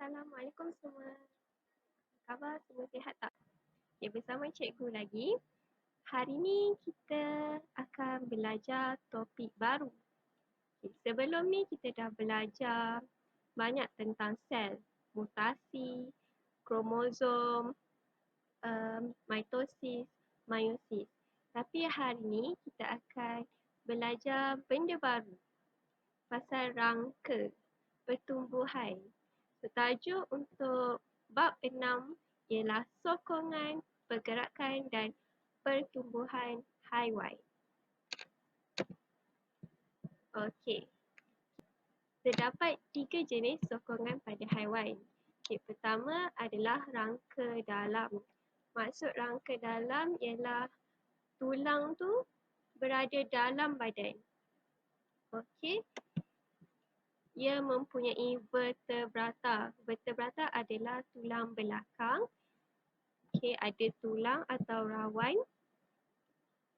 Assalamualaikum semua. Apa khabar? Semua sihat tak? Okay, bersama cikgu lagi. Hari ni kita akan belajar topik baru. Okay, sebelum ni kita dah belajar banyak tentang sel, mutasi, kromosom, mitosis, meiosis. Tapi hari ni kita akan belajar benda baru pasal rangka pertumbuhan. So, tajuk untuk bab 6 ialah sokongan, pergerakan dan pertumbuhan haiwan. Okey. Terdapat 3 jenis sokongan pada haiwan. Okay, pertama adalah rangka dalam. Maksud rangka dalam ialah tulang tu berada dalam badan. Okey. Ia mempunyai vertebrata. Vertebrata adalah tulang belakang. Okey, ada tulang atau rawan.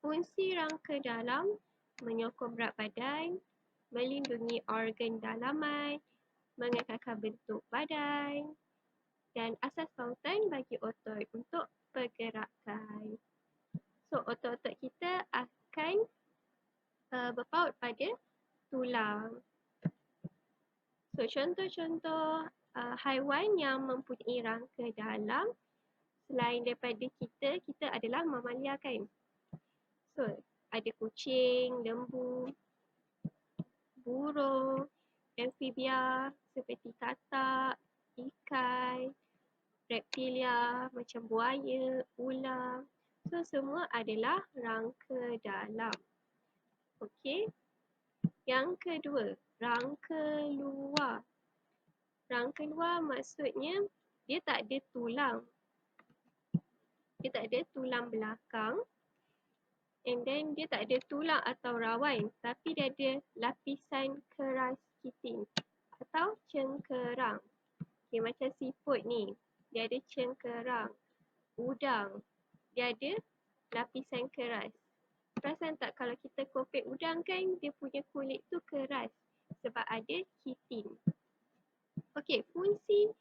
Fungsi rangka dalam menyokong berat badan, melindungi organ dalaman, mengekalkan bentuk badan dan asas pautan bagi otot untuk pergerakan. So, otot-otot kita akan berpaut pada tulang. So, contoh-contoh haiwan yang mempunyai rangka dalam selain daripada kita adalah mamalia kan. So, ada kucing, lembu, burung, amfibia seperti katak, ikan, reptilia macam buaya, ular. So, semua adalah rangka dalam. Okey. Yang kedua, rangka luar. Rangka luar maksudnya dia tak ada tulang. Dia tak ada tulang belakang. And then dia tak ada tulang atau rawan. Tapi dia ada lapisan keras kitin atau cengkerang. Okay, macam siput ni. Dia ada cengkerang. Udang. Dia ada lapisan keras. Perasan tak kalau kita kopek udang kan dia punya kulit tu keras sebab ada kitin. Okey, fungsi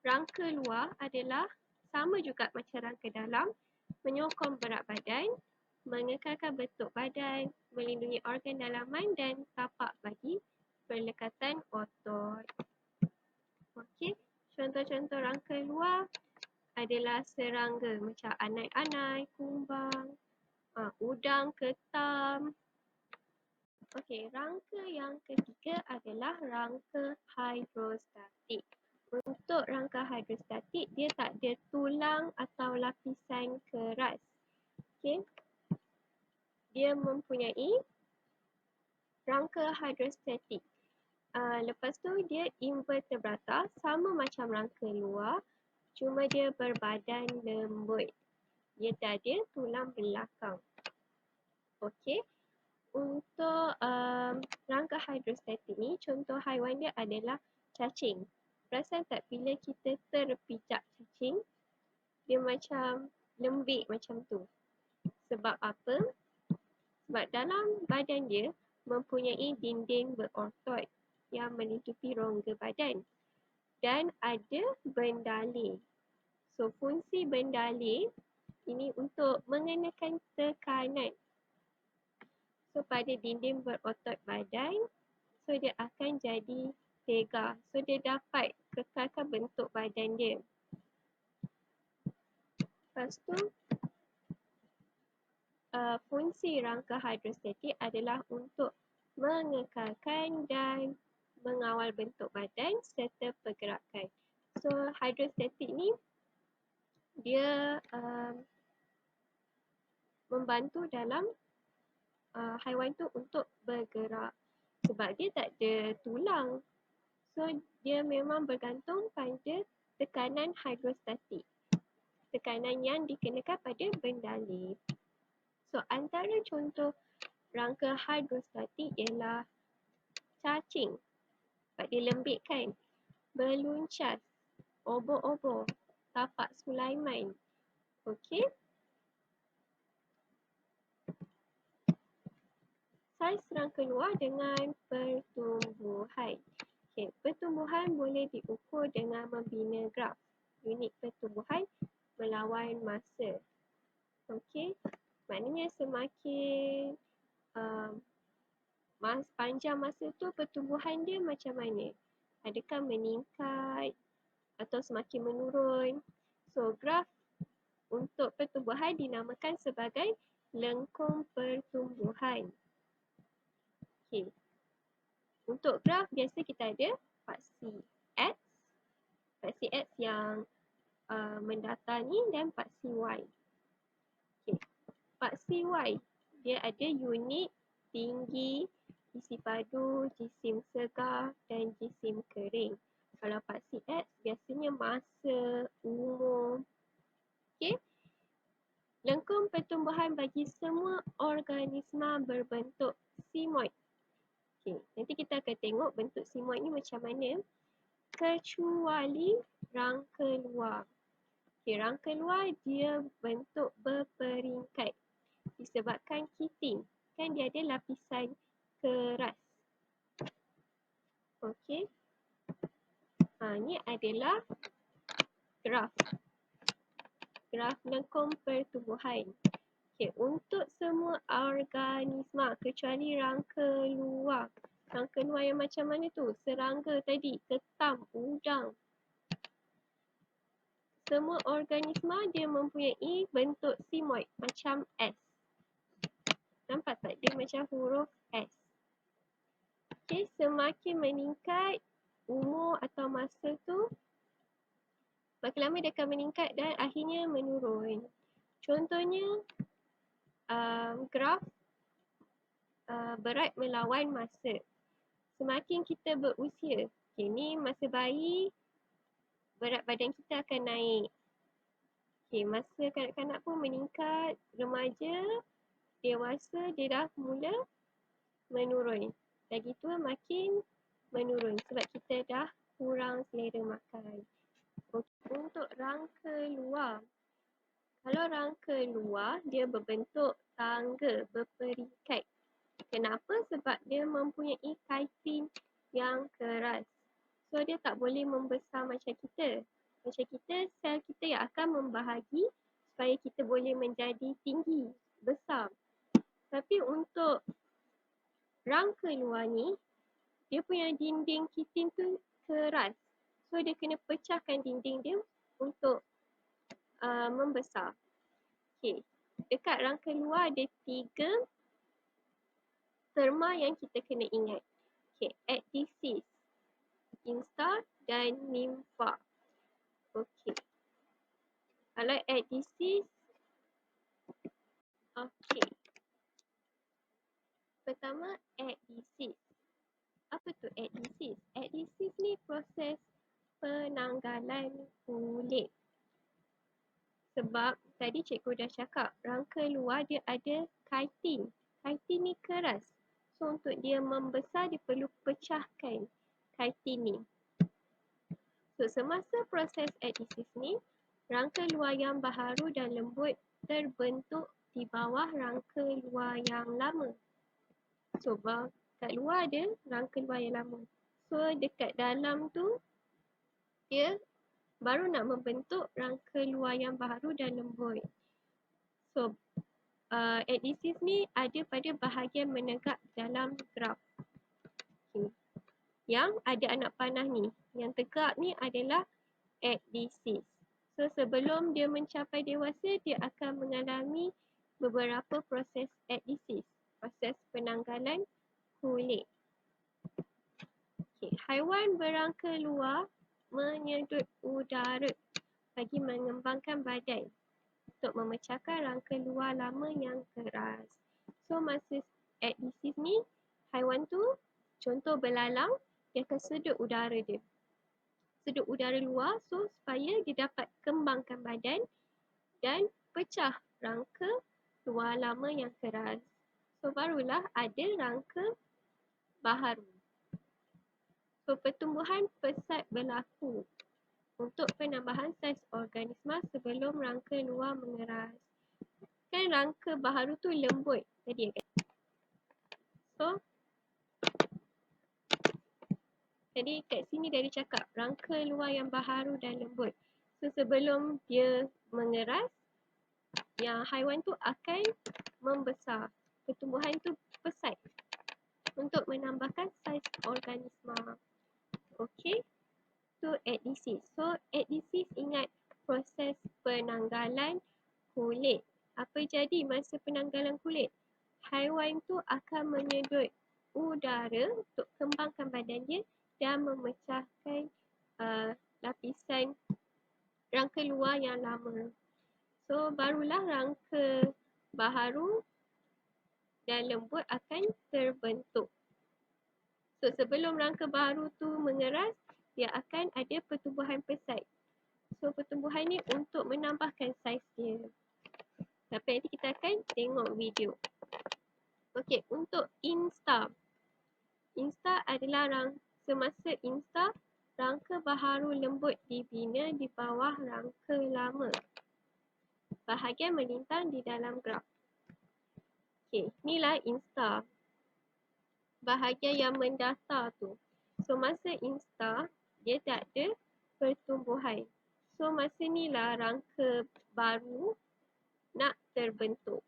rangka luar adalah sama juga macam rangka dalam, menyokong berat badan, mengekalkan bentuk badan, melindungi organ dalaman dan tapak bagi perlekatan otot. Okey, contoh-contoh rangka luar adalah serangga macam anai-anai, kumbang, udang, ketam. Okey, rangka yang ketiga adalah rangka hidrostatik. Untuk rangka hidrostatik, dia tak ada tulang atau lapisan keras. Okey. Dia mempunyai rangka hidrostatik. Lepas tu dia invertebrata, sama macam rangka luar, cuma dia berbadan lembut. Dia tak ada tulang belakang. Okey. Untuk rangka hidrostatik ni, contoh haiwan dia adalah cacing. Perasan tak bila kita terpijak cacing, dia macam lembik macam tu. Sebab apa? Sebab dalam badan dia mempunyai dinding berotot yang menutupi rongga badan. Dan ada bendalih. So, fungsi bendalih ini untuk mengenakan tekanan. So, pada dinding berotot badan, so dia akan jadi tegar. So, dia dapat kekalkan bentuk badan dia. Lepas tu, fungsi rangka hidrostatik adalah untuk mengekalkan dan mengawal bentuk badan serta pergerakan. So, hidrostatik ni, dia membantu dalam haiwan tu untuk bergerak sebab dia tak ada tulang. So, dia memang bergantung pada tekanan hidrostatik. Tekanan yang dikenakan pada bendalih. So, antara contoh rangka hidrostatik ialah cacing. Sebab dia lembik kan. Beluncas, obor-obor, tapak Sulaiman. Okey. Saiz rangka luar dengan pertumbuhan. Okay, pertumbuhan boleh diukur dengan membina graf. Unit pertumbuhan melawan masa. Okay, maknanya semakin panjang masa tu pertumbuhan dia macam mana? Adakah meningkat atau semakin menurun? So, graf untuk pertumbuhan dinamakan sebagai lengkung pertumbuhan. Okay. Untuk graf biasa kita ada paksi X yang mendatangi dan paksi Y. Okay. Paksi Y dia ada unit tinggi, isi padu, jisim segar dan jisim kering. Kalau paksi X biasanya masa, umur. Okay. Lengkung pertumbuhan bagi semua organisma berbentuk sigmoid. Okay. Nanti kita akan tengok bentuk sigmoid ni macam mana. Kecuali rangka luar. Okay, rangka luar dia bentuk berperingkat disebabkan kitin. Kan dia ada lapisan keras. Okey. Ni adalah graf. Graf lengkung pertumbuhan. Okey, untuk semua organisma kecuali rangka luar. Rangka luar yang macam mana tu? Serangga tadi, ketam, udang. Semua organisma dia mempunyai bentuk sigmoid macam S. Nampak tak? Dia macam huruf S. Okay, semakin meningkat umur atau masa tu, makin lama dia akan meningkat dan akhirnya menurun. Contohnya, graf berat melawan masa. Semakin kita berusia, okay, ni masa bayi, berat badan kita akan naik. Okay, masa kanak-kanak pun meningkat, remaja, dewasa, dia dah mula menurun. Lagi tua makin menurun sebab kita dah kurang selera makan. Untuk rangka luar. Kalau rangka luar, dia berbentuk tangga, berperingkat. Kenapa? Sebab dia mempunyai kaitin yang keras. So, dia tak boleh membesar macam kita. Macam kita, sel kita yang akan membahagi supaya kita boleh menjadi tinggi, besar. Tapi untuk rangka luar ni, dia punya dinding kitin tu keras. So, dia kena pecahkan dinding dia untuk membesar. Okay. Dekat rangka luar ada 3 terma yang kita kena ingat. Okay. Ecdysis, instar dan nympha. Okay. Kalau ecdysis, okay. Pertama, ecdysis. Apa tu ecdysis? Ecdysis ni proses penanggalan kulit. Sebab tadi cikgu dah cakap, rangka luar dia ada kaitin. Kaitin ni keras. So, untuk dia membesar, dia perlu pecahkan kaitin ni. So, semasa proses ecdysis ni, rangka luar yang baharu dan lembut terbentuk di bawah rangka luar yang lama. So, kat luar ada rangka luar yang lama. So, dekat dalam tu, dia baru nak membentuk rangka luar yang baharu dan lembut. So, ecdysis ni ada pada bahagian menegak dalam graf. Okay. Yang ada anak panah ni, yang tegak ni adalah ecdysis. So, sebelum dia mencapai dewasa, dia akan mengalami beberapa proses ecdysis. Proses penanggalan kulit. Okay. Haiwan berangka luar menyedut udara bagi mengembangkan badan untuk memecahkan rangka luar lama yang keras. So, masa ecdysis ni, haiwan tu contoh belalang, dia akan sedut udara dia. Sedut udara luar so supaya dia dapat kembangkan badan dan pecah rangka luar lama yang keras. So, barulah ada rangka baharu. So, pertumbuhan pesat berlaku untuk penambahan saiz organisma sebelum rangka luar mengeras. Kan rangka baharu tu lembut tadi kan. So, Jadi kat sini dia ada cakap rangka luar yang baharu dan lembut. So sebelum dia mengeras, yang haiwan tu akan membesar. Pertumbuhan tu pesat untuk menambahkan saiz organisma. Okey, tu adhesis. So adhesis, ingat proses penanggalan kulit. Apa jadi masa penanggalan kulit? Haiwan tu akan menyedut udara untuk kembangkan badan dia dan memecahkan lapisan rangka luar yang lama. So barulah rangka baharu dan lembut akan terbentuk. So sebelum rangka baharu tu mengeras, dia akan ada pertumbuhan pesat. So pertumbuhan ni untuk menambahkan saiz dia. Tapi nanti kita akan tengok video. Okey, untuk instar. Instar adalah semasa instar, rangka baharu lembut dibina di bawah rangka lama. Bahagian melintang di dalam graf. Okey, inilah instar. Bahagian yang mendatar tu. So masa instar, dia tak ada pertumbuhan. So masa inilah rangka baru nak terbentuk.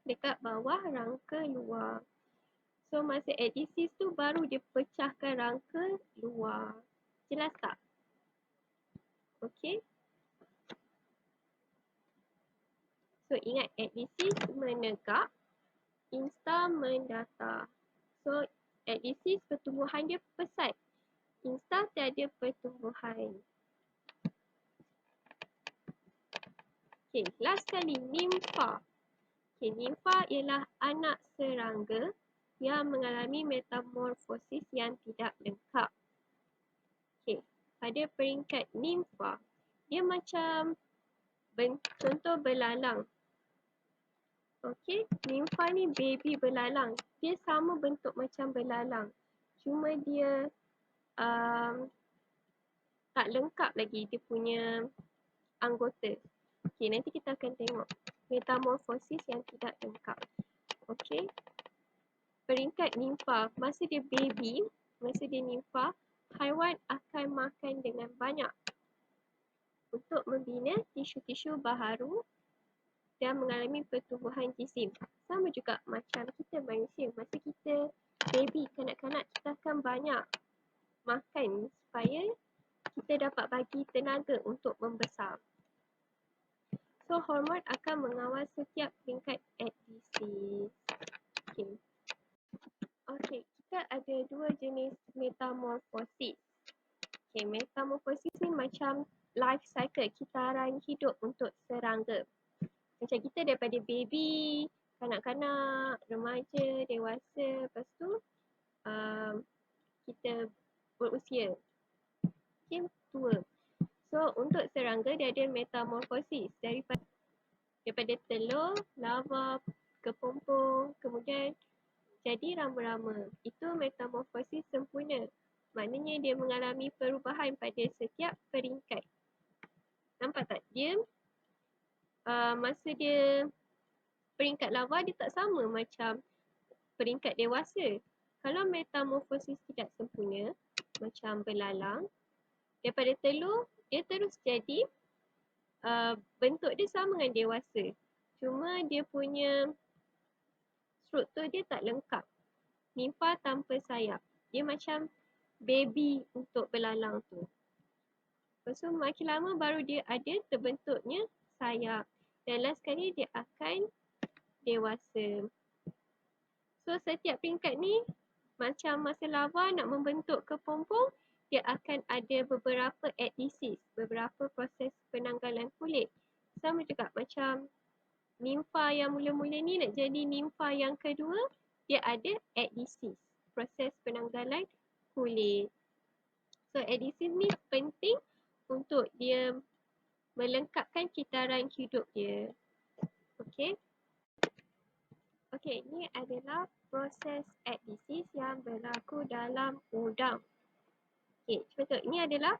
Dekat bawah rangka luar. So masa adhesis tu baru dia pecahkan rangka luar. Jelas tak? Okey. So ingat, adhesis menegak, instar mendatar. So adhesis pertumbuhan dia pesat. Instar tiada pertumbuhan. Okey, last sekali, nimfa. Okey, nimfa ialah anak serangga yang mengalami metamorfosis yang tidak lengkap. Okey, pada peringkat nimfa, dia macam contoh belalang. Okey, nimfa ni baby belalang. Dia sama bentuk macam belalang. Cuma dia tak lengkap lagi dia punya anggota. Okey, nanti kita akan tengok metamorfosis yang tidak lengkap. Okey. Peringkat nimfa, masa dia baby, masa dia nimfa, haiwan akan makan dengan banyak untuk membina tisu-tisu baharu dan mengalami pertumbuhan jisim. Sama juga macam kita manusia, masa kita baby, kanak-kanak, kita akan banyak makan supaya kita dapat bagi tenaga untuk membesar. So hormon akan mengawal setiap peringkat adhesis. Okey. Okey, kita ada dua jenis metamorfosis. Okey, metamorfosis ni macam life cycle, kitaran hidup untuk serangga. Macam kita daripada baby, kanak-kanak, remaja, dewasa, lepas tu kita berusia. Okay, tua. So untuk serangga dia ada metamorfosis daripada telur, larva, ke pompong, kemudian jadi rama-rama. Itu metamorfosis sempurna. Maknanya dia mengalami perubahan pada setiap peringkat. Nampak tak? Dia masa dia peringkat larva, dia tak sama macam peringkat dewasa. Kalau metamorfosis tidak sempurna, macam belalang, daripada telur, dia terus jadi bentuk dia sama dengan dewasa. Cuma dia punya struktur dia tak lengkap. Nimfa tanpa sayap. Dia macam baby untuk belalang tu. Lepas tu makin lama baru dia ada terbentuknya sayap. Dan last sekali dia akan dewasa. So setiap peringkat ni macam masa larva nak membentuk kepompong, dia akan ada beberapa adhesis, beberapa proses penanggalan kulit. Sama juga macam nimfa yang mula-mula ni nak jadi nimfa yang kedua, dia ada adhesis, proses penanggalan kulit. So adhesis ni penting untuk dia melengkapkan kitaran hidup dia. Okey. Okey, ini adalah proses adhesis yang berlaku dalam udang. Okey, cuba tengok. Ini adalah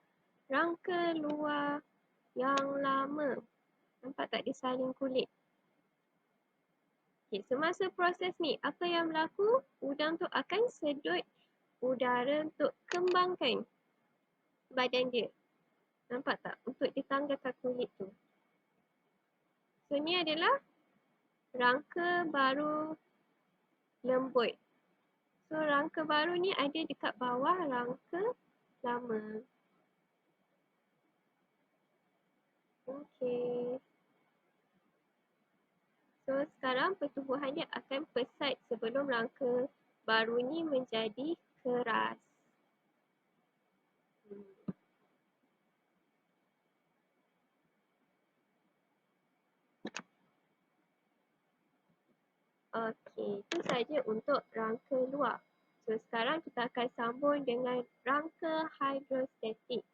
rangka luar yang lama. Nampak tak dia saling kulit? Okey, semasa proses ni, apa yang berlaku? Udang tu akan sedut udara untuk kembangkan badan dia. Nampak tak? Untuk ditanggalkan kulit tu. So, ni adalah rangka baru lembut. So, rangka baru ni ada dekat bawah rangka lama. Okey. So, sekarang pertumbuhan dia akan pesat sebelum rangka baru ni menjadi keras. Okey, itu saja untuk rangka luar. So, sekarang kita akan sambung dengan rangka hidrostatik.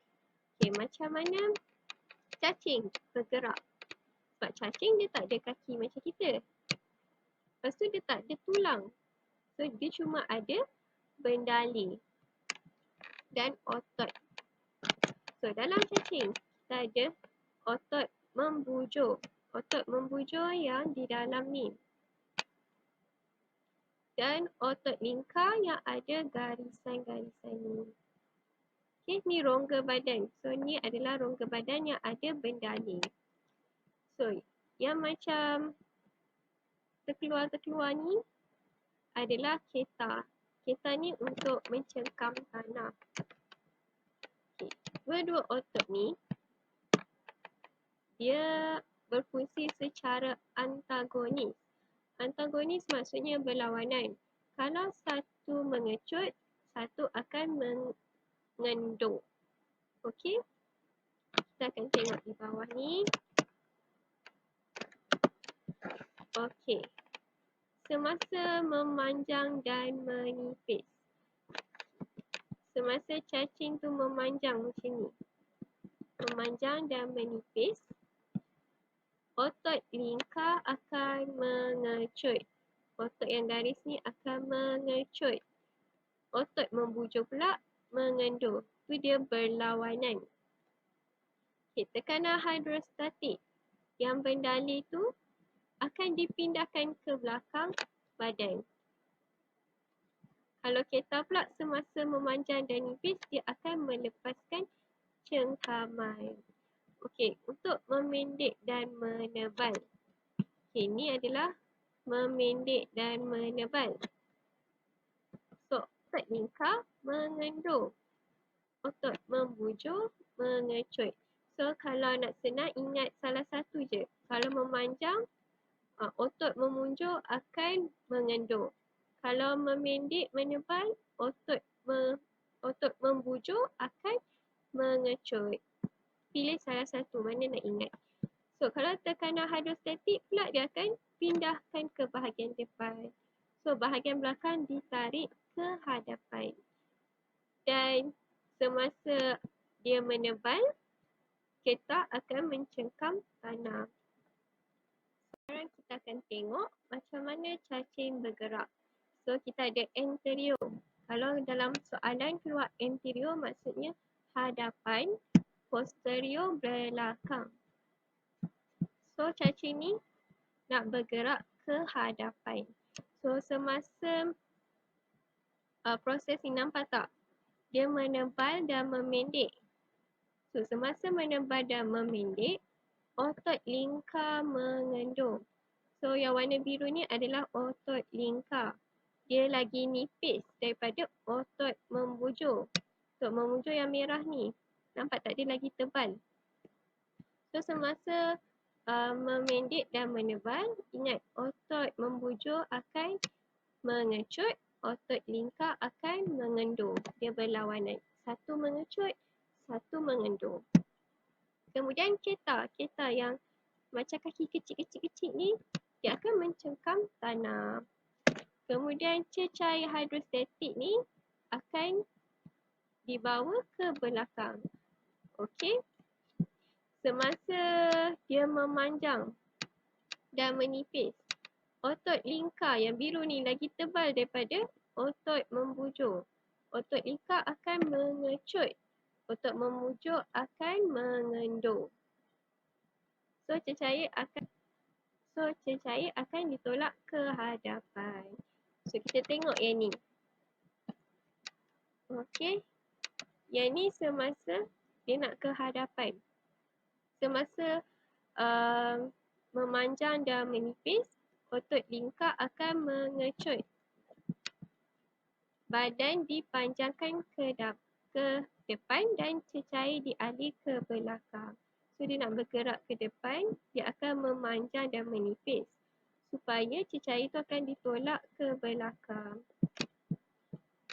Okey, macam mana cacing bergerak? Sebab cacing dia tak ada kaki macam kita. Lepas tu dia tak ada tulang. So, dia cuma ada bendali dan otot. So, dalam cacing, kita ada otot membujur. Otot membujur yang di dalam ni. Dan otot lingkar yang ada garisan-garisan ni. Okay, ni rongga badan. So, ni adalah rongga badan yang ada bendali. So, yang macam terkeluar-terkeluar ni adalah keta. Keta ni untuk mencengkam tanah. Okay. Dua-dua otot ni, dia berfungsi secara antagonis. Antagonis maksudnya berlawanan. Kalau satu mengecut, satu akan mengendung. Okey? Kita akan tengok di bawah ni. Okey. Semasa memanjang dan menipis. Semasa cacing tu memanjang macam ni. Memanjang dan menipis. Otot lingkar akan mengecut. Otot yang garis ni akan mengecut. Otot membujur pula mengendur. Itu dia berlawanan. Okay, tekanan hidrostatik. Yang bendali tu akan dipindahkan ke belakang badan. Kalau keta pula semasa memanjang dan nipis, dia akan melepaskan cengkaman. Okey, untuk memendek dan menebal. Okey, ni adalah memendek dan menebal. So, otot lingkar mengendur. Otot membujur mengecut. So, kalau nak senang ingat salah satu je. Kalau memanjang, otot memunjuk akan mengendur. Kalau memendek menebal, otot membujur akan mengecut. Pilih salah satu, mana nak ingat. So, kalau tekanan hidrostatik pula dia akan pindahkan ke bahagian depan. So, bahagian belakang ditarik ke hadapan. Dan semasa dia menebal, keta akan mencengkam tanah. Sekarang kita akan tengok macam mana cacing bergerak. So, kita ada anterior. Kalau dalam soalan keluar anterior maksudnya hadapan, posterior belakang. So, cacing ni nak bergerak ke hadapan. So, semasa proses ni nampak tak? Dia menebal dan memendek. So, semasa menebal dan memendek, otot lingkar mengendur. So, yang warna biru ni adalah otot lingkar. Dia lagi nipis daripada otot membujur. Otot membujur yang merah ni. Nampak tak? Dia lagi tebal. So, semasa memendek dan menebal, ingat otot membujur akan mengecut, otot lingkar akan mengendur. Dia berlawanan. Satu mengecut, satu mengendur. Kemudian keta. Keta yang macam kaki kecil-kecil ni, dia akan mencengkam tanah. Kemudian cecair hidrostatik ni akan dibawa ke belakang. Okey. Semasa dia memanjang dan menipis, otot lingkar yang biru ni lagi tebal daripada otot membujur. Otot lingkar akan mengecut. Otot membujur akan mengendur. So, cecair akan ditolak ke hadapan. So, kita tengok yang ni. Okey. Yang ni semasa dia nak ke hadapan. Semasa memanjang dan menipis, otot lingkar akan mengecut. Badan dipanjangkan ke depan dan cecair dialih ke belakang. So dia nak bergerak ke depan, dia akan memanjang dan menipis supaya cecair itu akan ditolak ke belakang.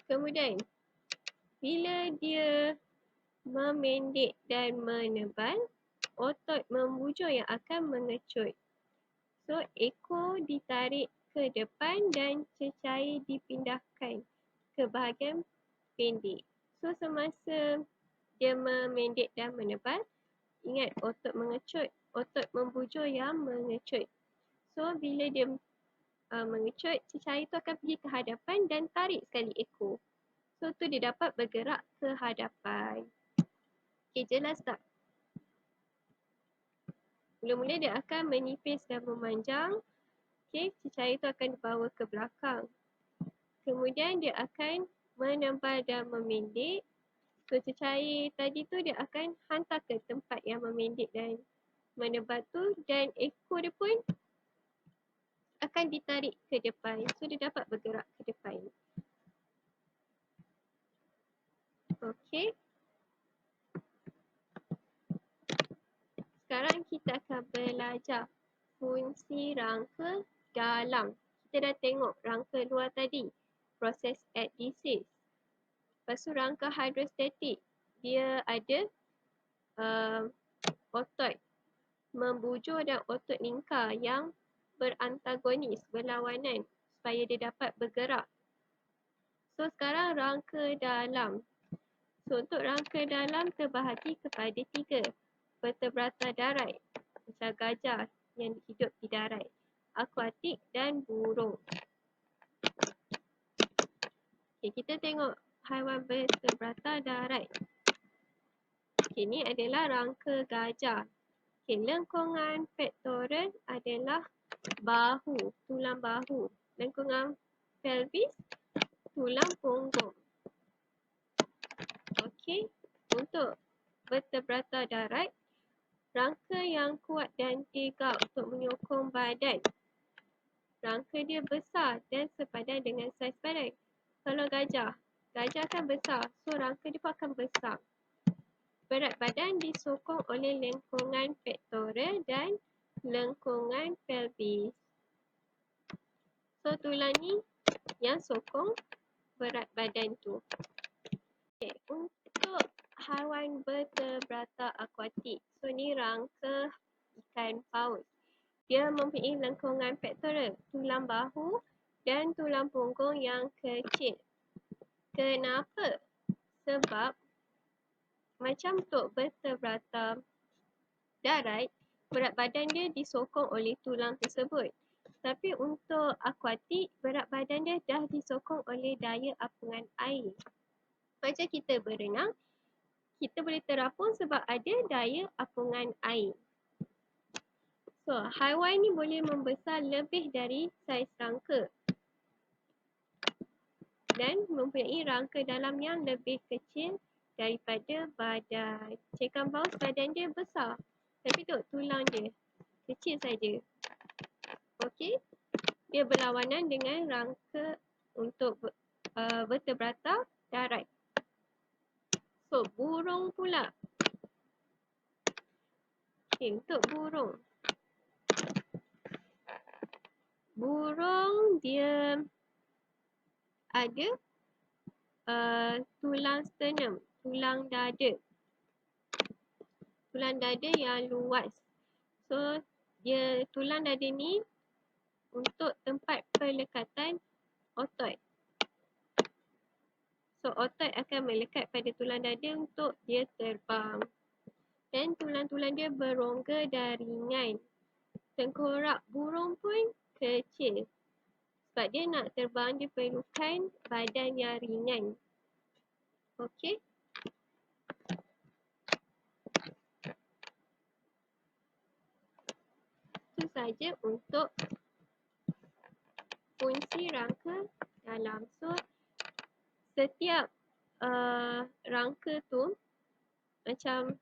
Kemudian, bila dia memendek dan menebal, otot membujur yang akan mengecut. So, ekor ditarik ke depan dan cecair dipindahkan ke bahagian pendek. So, semasa dia memendek dan menebal, ingat otot mengecut, otot membujur yang mengecut. So, bila dia mengecut, cecair itu akan pergi ke hadapan dan tarik sekali ekor. So, tu dia dapat bergerak ke hadapan. Okay, jelas tak? Mula-mula dia akan menipis dan memanjang. Okay, cecair itu akan dibawa ke belakang. Kemudian dia akan menebal dan memendek. So, cecair tadi tu dia akan hantar ke tempat yang memendek dan menebal tu, dan ekor dia pun akan ditarik ke depan. So, dia dapat bergerak ke depan. Okay. Sekarang kita akan belajar fungsi rangka dalam. Kita dah tengok rangka luar tadi, proses adhesis. Lepas tu rangka hidrostatik, dia ada otot membujur dan otot lingkar yang berantagonis, berlawanan supaya dia dapat bergerak. So sekarang rangka dalam. So untuk rangka dalam terbahagi kepada 3. Vertebrata darat, macam gajah yang hidup di darat, akuatik dan burung. Okay, kita tengok haiwan vertebrata darat. Okay, ni adalah rangka gajah. Okay, lengkungan pektoral adalah bahu, tulang bahu. Lengkungan pelvis, tulang punggung. Okay, untuk vertebrata darat, rangka yang kuat dan tegak untuk menyokong badan. Rangka dia besar dan sepadan dengan saiz badan. Kalau gajah akan besar, so rangka dia pun akan besar. Berat badan disokong oleh lengkungan pektoral dan lengkungan pelvis. So tulang ni yang sokong berat badan tu. Okay, untuk haiwan vertebrata akuatik, so ni rangka ikan paus. Dia mempunyai lengkungan pektoral, tulang bahu dan tulang punggung yang kecil. Kenapa? Sebab macam untuk vertebrata darat, berat badan dia disokong oleh tulang tersebut. Tapi untuk akuatik, berat badan dia dah disokong oleh daya apungan air. Macam kita berenang, kita boleh terapung sebab ada daya apungan air. So, haiwan ni boleh membesar lebih dari saiz rangka dan mempunyai rangka dalam yang lebih kecil daripada badan. Ikan paus badan dia besar, tapi tengok tulang dia kecil saja. Okey, dia berlawanan dengan rangka untuk vertebrata darat. So, burung pula. Okay, untuk burung. Burung dia ada tulang sternum, tulang dada. Tulang dada yang luas. So, dia tulang dada ni untuk tempat pelekatan otot. So, otot akan melekat pada tulang dada untuk dia terbang. Dan tulang-tulang dia berongga dan ringan. Tengkorak burung pun kecil. Sebab dia nak terbang, dia perlukan badan yang ringan. Okey. Itu saja untuk fungsi rangka dalam. So, setiap rangka tu macam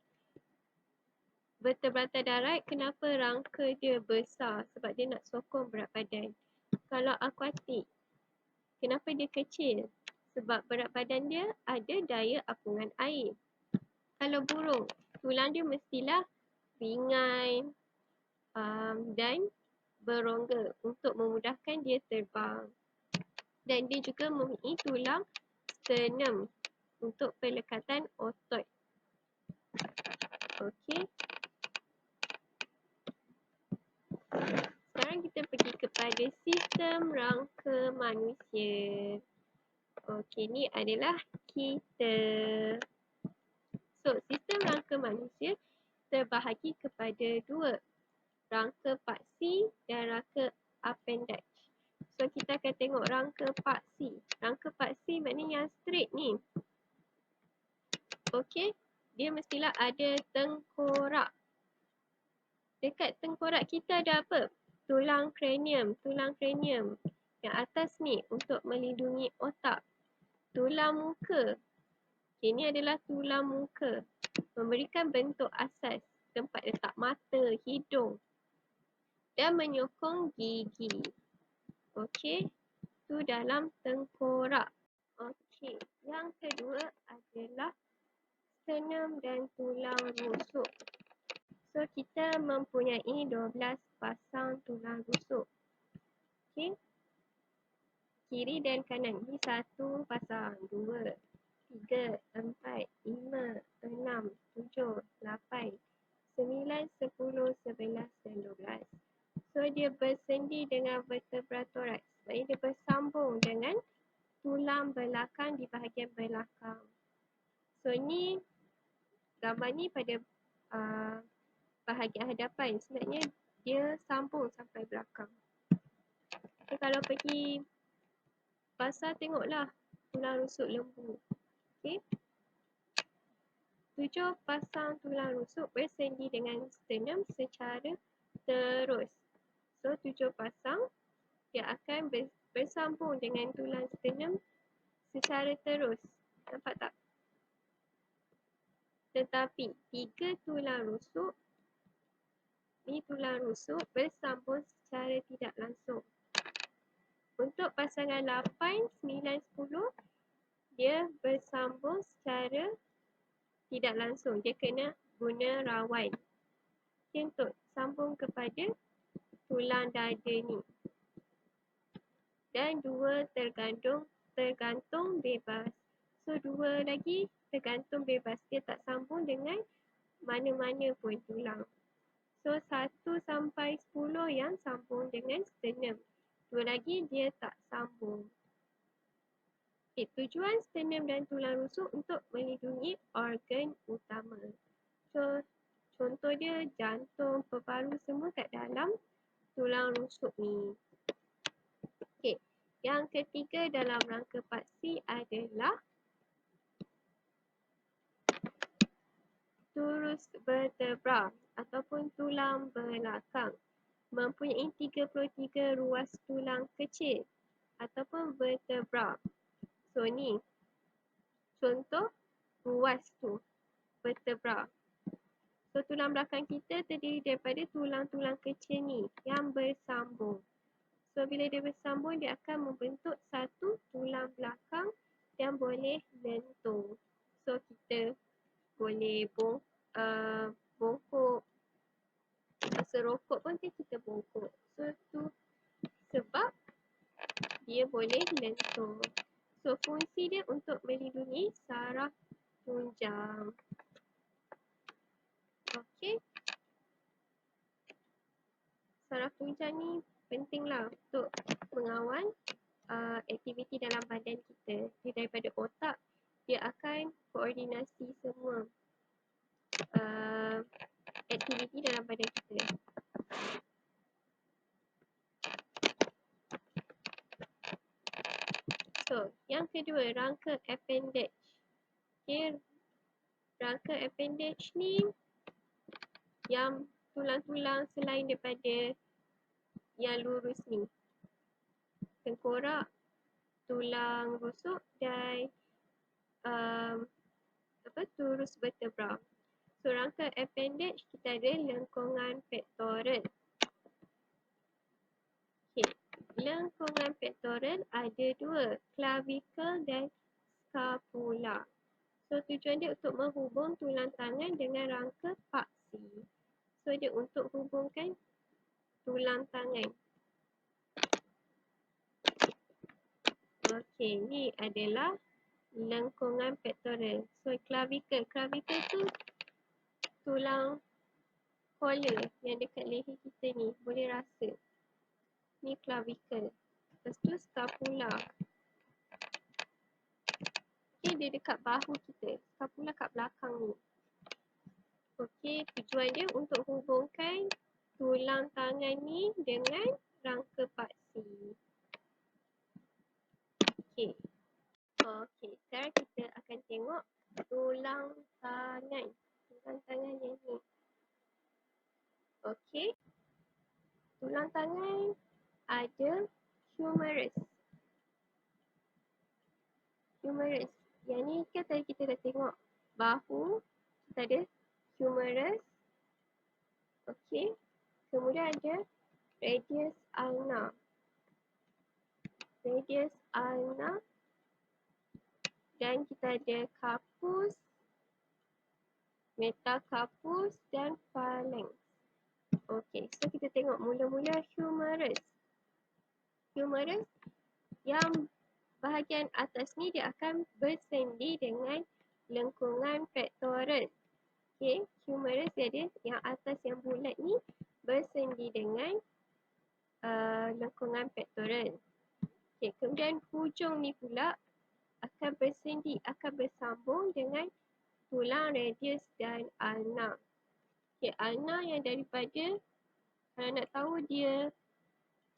vertebrata darat, kenapa rangka dia besar? Sebab dia nak sokong berat badan. Kalau akuatik, kenapa dia kecil? Sebab berat badan dia ada daya apungan air. Kalau burung, tulang dia mestilah ringan dan berongga untuk memudahkan dia terbang. Dan dia juga mempunyai tulang sternum untuk pelekatan otot. Okey. Sekarang kita pergi kepada sistem rangka manusia. Okey, ni adalah kita. So, sistem rangka manusia terbahagi kepada dua. Rangka paksi dan rangka appendage. So, kita akan tengok rangka paksi. Rangka paksi maknanya yang straight ni. Okey, dia mestilah ada tengkorak. Dekat tengkorak kita ada apa? Tulang kranium. Tulang kranium. Yang atas ni untuk melindungi otak. Tulang muka. Okay, ini adalah tulang muka. Memberikan bentuk asas. Tempat letak mata, hidung. Dan menyokong gigi. Okey. Itu dalam tengkorak. Okey. Yang kedua adalah sternum dan tulang rusuk. So, kita mempunyai 12 pasang tulang rusuk. Okey. Kiri dan kanan. Ini 1 pasang, 2, 3, 4, 5, 6, 7, 8, 9, 10, 11 dan 12. So, dia bersendi dengan vertebra thorax. Maksudnya dia bersambung dengan tulang belakang di bahagian belakang. So, ni gambar ni pada bahagian hadapan. Sebenarnya dia sambung sampai belakang. So, kalau pergi pasar tengoklah tulang rusuk lembu. Okey. 7 pasang tulang rusuk bersendi dengan sternum secara terus. So, 7 pasang dia akan bersambung dengan tulang sternum secara terus. Nampak tak? Tetapi 3 tulang rusuk, ni tulang rusuk bersambung secara tidak langsung. Untuk pasangan 8, 9, 10, dia bersambung secara tidak langsung. Dia kena guna rawan. Untuk sambung kepada tulang dada ni. Dan 2 tergantung bebas. So, 2 lagi tergantung bebas. Dia tak sambung dengan mana-mana pun tulang. So, 1 sampai 10 yang sambung dengan sternum. 2 lagi dia tak sambung. Okay, tujuan sternum dan tulang rusuk untuk melindungi organ utama. So, contoh dia jantung, peparu semua kat dalam tulang rusuk ni. Okay, yang ketiga dalam rangka paksi adalah turus vertebra ataupun tulang belakang. Mempunyai 33 ruas tulang kecil ataupun vertebra. So, ni contoh ruas tu, vertebra. So, tulang belakang kita terdiri daripada tulang-tulang kecil ni yang bersambung. So, bila dia bersambung, dia akan membentuk satu tulang belakang yang boleh lentung. So, kita boleh bongkok. Masa rokok pun kita bongkok. So, tu sebab dia boleh lentung. So, fungsi dia untuk melindungi saraf tunjang. Okey. Saraf tunjang ni pentinglah untuk mengawal aktiviti dalam badan kita. Dia daripada otak, dia akan koordinasi semua aktiviti dalam badan kita. So, yang kedua, rangka appendage. Okay, rangka appendage ni yang tulang-tulang selain daripada yang lurus ni. Tengkorak, tulang rusuk dan Turus vertebra. So rangka appendage kita ada lengkungan pectoral. Okay. Lengkungan pectoral ada dua, clavicle dan scapula. So tujuan dia untuk menghubung tulang tangan dengan rangka paksi. So dia untuk hubungkan tulang tangan. Okey, ni adalah lengkungan pectoral. So clavicle tu tulang collar yang dekat leher kita ni, boleh rasa. Ni clavicle. Lepas tu scapula. Okay, dia dekat bahu kita. Scapula kat belakang ni. Okey, tujuan dia untuk hubungkan tulang tangan ni dengan rangka paksi. Okey. Okey, sekarang kita akan tengok tulang tangan. Tulang tangan yang ni. Okey. Tulang tangan ada humerus. Humerus. Yang ni kan tadi kita dah tengok bahu. Kita ada humerus. Okey. Kemudian ada radius ulna. Radius ulna. Dan kita ada carpus, metacarpus dan phalanx. Okey, so kita tengok mula-mula humerus. Humerus yang bahagian atas ni dia akan bersendi dengan lengkungan pectoral. Okey, humerus dia ada yang atas yang bulat ni bersendi dengan lengkungan pectoral. Okey, kemudian hujung ni pula akan bersendi, akan bersambung dengan tulang radius dan ulna. Okey, ulna yang daripada, kalau nak tahu dia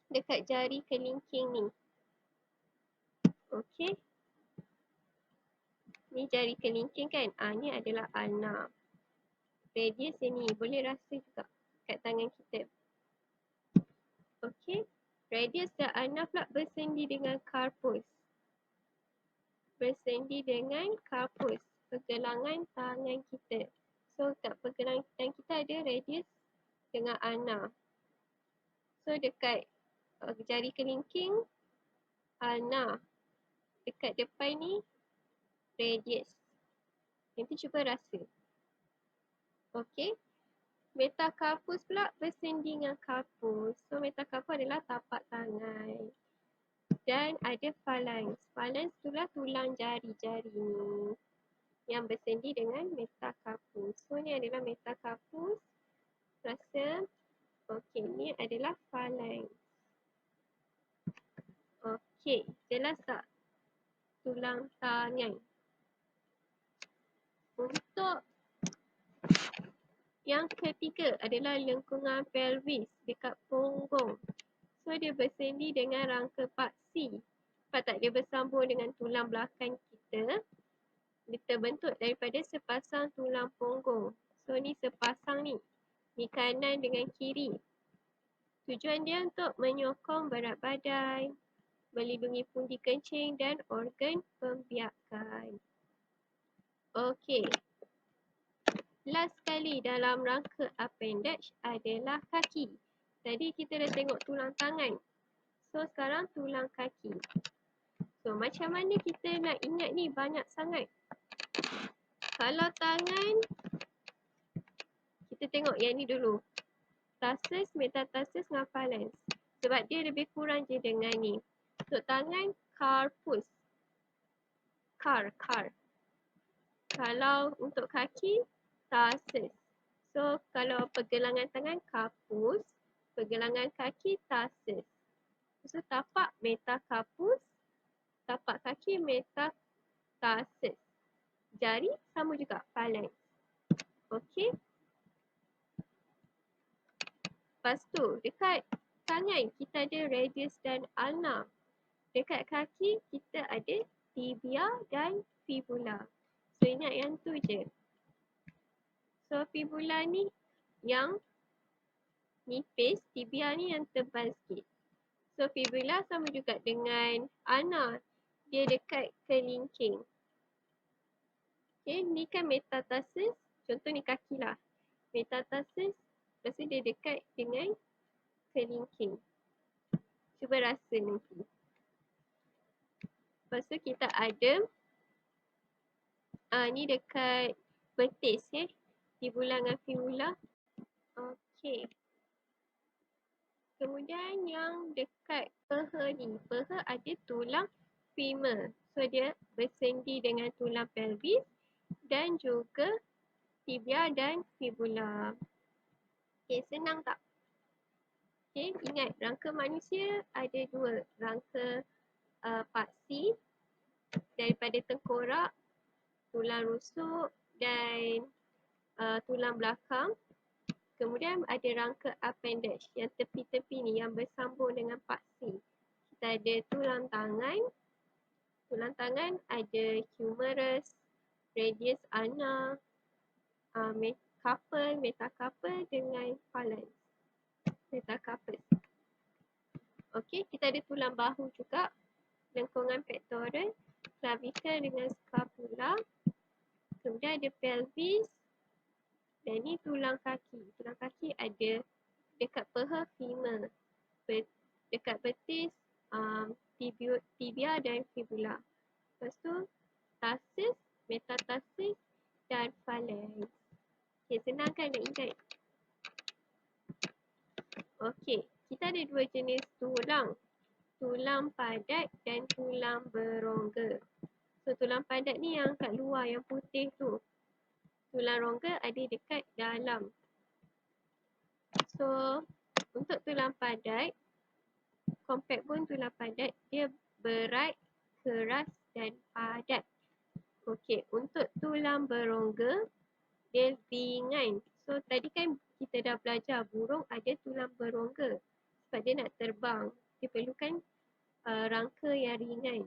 dekat jari kelingking ni. Okey. Ni jari kelingking kan? Ni adalah ulna. Radius ni boleh rasa juga kat tangan kita. Okey. Radius dan ulna pula bersendi dengan carpus. Bersendi dengan carpus, pergelangan tangan kita. So kat pergelangan tangan kita ada radius dengan ulna. So dekat jari kelingking, ulna. Dekat depan ni radius. Nanti cuba rasa. Okey. Metacarpus pula bersendi dengan carpus. So metacarpus adalah tapak tangan. Dan ada phalanx. Phalanx itulah tulang jari-jari ni yang bersendi dengan metacarpus. So ni adalah metacarpus. Rasa. Okey, ni adalah phalanx. Okey, jelas tak tulang tangan? Untuk yang ketiga adalah lengkungan pelvis dekat punggung. So dia bersendi dengan rangka paksi. Sebab tak dia bersambung dengan tulang belakang kita. Dia terbentuk daripada sepasang tulang punggung. So ni sepasang ni. Ni kanan dengan kiri. Tujuan dia untuk menyokong berat badan, melindungi pundi kencing dan organ pembiakan. Okey. Last sekali dalam rangka appendage adalah kaki. Tadi kita dah tengok tulang tangan. So sekarang tulang kaki. So macam mana kita nak ingat ni banyak sangat? Kalau tangan, kita tengok yang ni dulu. Tarsus, metatarsus dengan phalanx. Sebab dia lebih kurang je dengan ni. Untuk tangan, carpus. Car. Kalau untuk kaki, tarsus. So kalau pergelangan tangan, carpus. Pergelangan kaki, tarsus. So tapak, metacarpus. Tapak kaki, metatarsus. Jari, sama juga, phalanx. Okey. Lepas tu, dekat tangan kita ada radius dan ulna. Dekat kaki kita ada tibia dan fibula. So ingat yang tu je. So fibula ni yang nipis, tibia ni yang tebal sikit. So fibula sama juga dengan ulna. Dia dekat kelingking. Okay, ni kan metatarsus. Contoh ni kaki lah. Metatarsus, lepas tu dia dekat dengan kelingking. Cuba rasa nanti. Lepas tu kita ada, ni dekat betis Fibula dengan fibula. Okay. Kemudian yang dekat peha ni. Peha ada tulang femur. So dia bersendi dengan tulang pelvis dan juga tibia dan fibula. Okay, senang tak? Okay, ingat rangka manusia ada dua. Rangka paksi daripada tengkorak, tulang rusuk dan tulang belakang. Kemudian ada rangka appendage yang tepi-tepi ni yang bersambung dengan paksi. Kita ada tulang tangan. Tulang tangan ada humerus, radius ulnar, carpal, metacarpal dengan phalanx. Metacarpus. Okey, kita ada tulang bahu juga. Lengkungan pectoral, clavicle dengan scapula. Kemudian ada pelvis. Dan ni tulang kaki. Tulang kaki ada dekat peha femur. Dekat betis tibia dan fibula. Lepas tu tarsus, metatarsus dan phalanx. Okay, senang kan nak ingat? Okay, kita ada dua jenis tulang. Tulang padat dan tulang berongga. So tulang padat ni yang kat luar, yang putih tu. Tulang rongga ada dekat dalam. So untuk tulang padat, compact bone tulang padat, dia berat, keras dan padat. Okey, untuk tulang berongga, dia ringan. So tadi kan kita dah belajar burung ada tulang berongga. Sebab dia nak terbang, dia perlukan rangka yang ringan.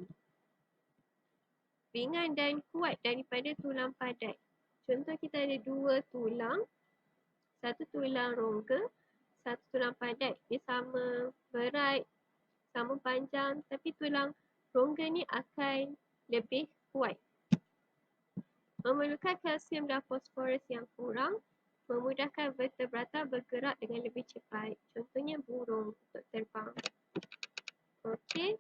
Ringan dan kuat daripada tulang padat. Contoh kita ada dua tulang. Satu tulang rongga, satu tulang padat. Dia sama berat, sama panjang, tapi tulang rongga ni akan lebih kuat. Memerlukan kalsium dan fosforus yang kurang, memudahkan vertebrata bergerak dengan lebih cepat. Contohnya burung untuk terbang. Okey.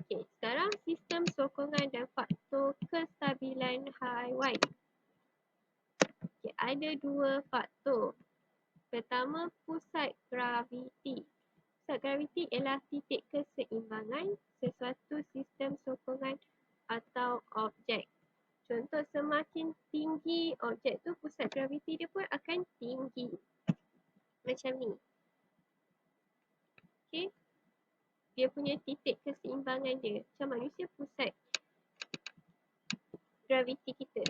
Okey, sekarang sistem sokongan dan faktor kestabilan haiwan. Okay, ada dua faktor. Pertama, pusat graviti. Pusat graviti ialah titik keseimbangan sesuatu sistem sokongan atau objek. Contoh, semakin tinggi objek tu, pusat graviti dia pun akan tinggi. Macam ni. Okay. Dia punya titik keseimbangan dia. Macam manusia, pusat graviti kita.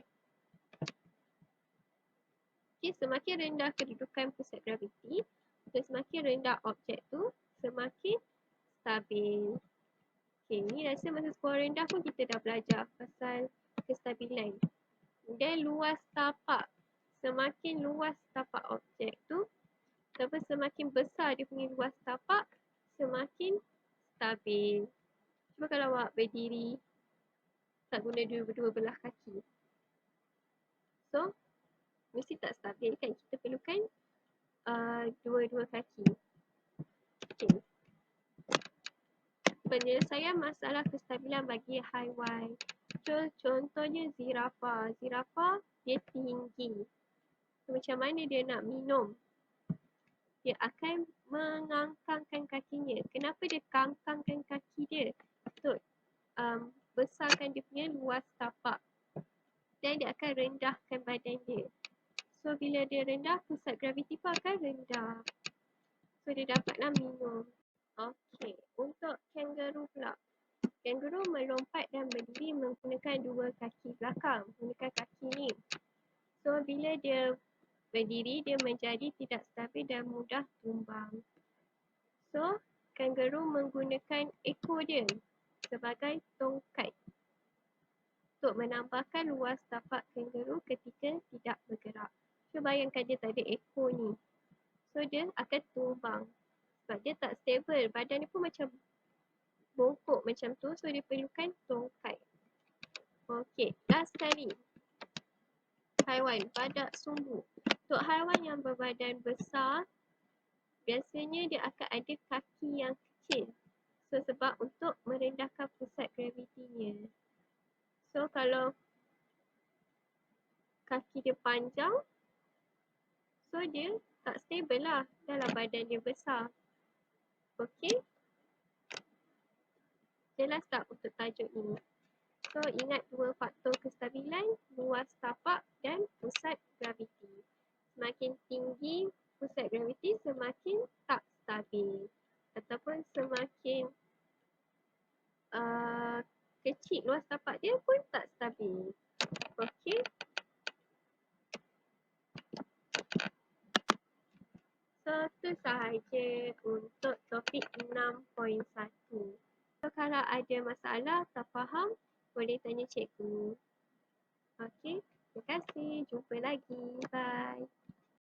Okay, semakin rendah kedudukan pusat graviti, dan semakin rendah objek tu, semakin stabil. Okay, ni rasa masa sekolah rendah pun kita dah belajar pasal kestabilan. Dan luas tapak. Semakin luas tapak objek tu, ataupun semakin besar dia punya luas tapak, semakin stabil. Cuba kalau awak berdiri, tak guna dua belah kaki. So, mesti tak stabil kan? Kita perlukan dua-dua kaki. Okay. Penyelesaian masalah kestabilan bagi haiwan. Contohnya zirafah. Zirafah dia tinggi. So, macam mana dia nak minum? Dia akan mengangkangkan kakinya. Kenapa dia kangkangkan kaki dia? Untuk besarkan dia punya luas tapak. Dan dia akan rendahkan badan dia. So bila dia rendah, pusat graviti pun akan rendah. So dia dapatlah minum. Okey, untuk kangaroo pula. Kangaroo melompat dan berdiri menggunakan dua kaki belakang. Menggunakan kaki ni. So bila dia berdiri, dia menjadi tidak stabil dan mudah tumbang. So kangaroo menggunakan ekor dia sebagai tongkat untuk menambahkan luas tapak kangaroo ketika tidak bergerak. So bayangkan dia tak ada ekor ni. So dia akan tumbang. Sebab dia tak stable. Badan dia pun macam bongkok macam tu. So dia perlukan tongkat. Okey, last sekali. Haiwan badak sumbu. Untuk haiwan yang berbadan besar, biasanya dia akan ada kaki yang kecil. So, sebab untuk merendahkan pusat gravitinya. So, kalau kaki dia panjang, so dia tak stable lah dalam badan dia besar. Okey? Jelas tak untuk tajuk ini? So, ingat dua faktor kestabilan, luas tapak dan pusat graviti. Semakin tinggi pusat graviti, semakin tak stabil. Ataupun semakin kecil luas tapak dia pun tak stabil. Okey? So, itu sahaja untuk topik 6.1. So, kalau ada masalah, tak faham, boleh tanya cikgu. Okey? Terima kasih. Jumpa lagi. Bye.